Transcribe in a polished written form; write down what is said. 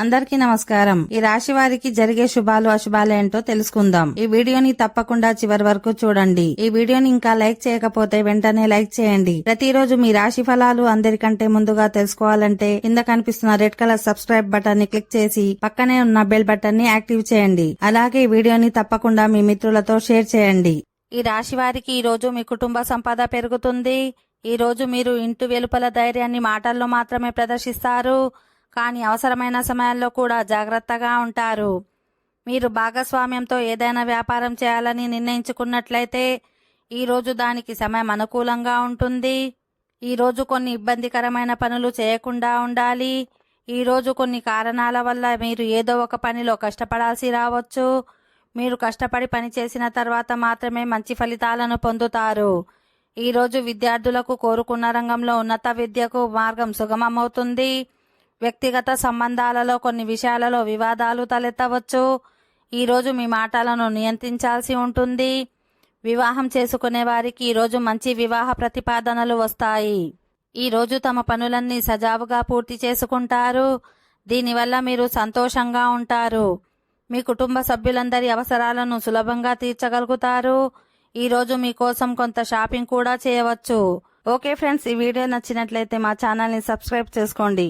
అందరికీ నమస్కారం. ఈ రాశి వారికి జరిగే శుభాలు అశుభాలు ఏంటో తెలుసుకుందాం. ఈ వీడియోని తప్పకుండా చివరి వరకు చూడండి. ఈ వీడియోని ఇంకా లైక్ చేయకపోతే వెంటనే లైక్ చేయండి. ప్రతిరోజు మీ రాశి ఫలాలు అందరికంటే ముందుగా తెలుసుకోవాలంటే కింద కనిపిస్తున్న రెడ్ కలర్ సబ్స్క్రైబ్ బటన్ ని క్లిక్ చేసి పక్కనే ఉన్న బెల్ బటన్ ని యాక్టివ్ చేయండి. అలాగే ఈ వీడియోని తప్పకుండా మీ మిత్రులతో షేర్ చేయండి. ఈ రాశి వారికి ఈ రోజు మీ కుటుంబ సంపద పెరుగుతుంది. ఈ రోజు మీరు ఇంటి వెలుపల ధైర్యాన్ని మాటల్లో మాత్రమే ప్రదర్శిస్తారు, కానీ అవసరమైన సమయాల్లో కూడా జాగ్రత్తగా ఉంటారు. మీరు భాగస్వామ్యంతో ఏదైనా వ్యాపారం చేయాలని నిర్ణయించుకున్నట్లయితే ఈరోజు దానికి సమయం అనుకూలంగా ఉంటుంది. ఈరోజు కొన్ని ఇబ్బందికరమైన పనులు చేయకుండా ఉండాలి. ఈరోజు కొన్ని కారణాల వల్ల మీరు ఏదో ఒక పనిలో కష్టపడాల్సి రావచ్చు. మీరు కష్టపడి పని చేసిన తర్వాత మాత్రమే మంచి ఫలితాలను పొందుతారు. ఈరోజు విద్యార్థులకు కోరుకున్న రంగంలో ఉన్నత విద్యకు మార్గం సుగమమవుతుంది. వ్యక్తిగత సంబంధాలలో కొన్ని విషయాలలో వివాదాలు తలెత్తవచ్చు. ఈరోజు మీ మాటలను నియంత్రించాల్సి ఉంటుంది. వివాహం చేసుకునే వారికి ఈరోజు మంచి వివాహ ప్రతిపాదనలు వస్తాయి. ఈరోజు తమ పనులన్నీ సజావుగా పూర్తి చేసుకుంటారు. దీనివల్ల మీరు సంతోషంగా ఉంటారు. మీ కుటుంబ సభ్యులందరి అవసరాలను సులభంగా తీర్చగలుగుతారు. ఈరోజు మీకోసం కొంత షాపింగ్ కూడా చేయవచ్చు. ఓకే ఫ్రెండ్స్, ఈ వీడియో నచ్చినట్లయితే మా ఛానల్ని సబ్స్క్రైబ్ చేసుకోండి.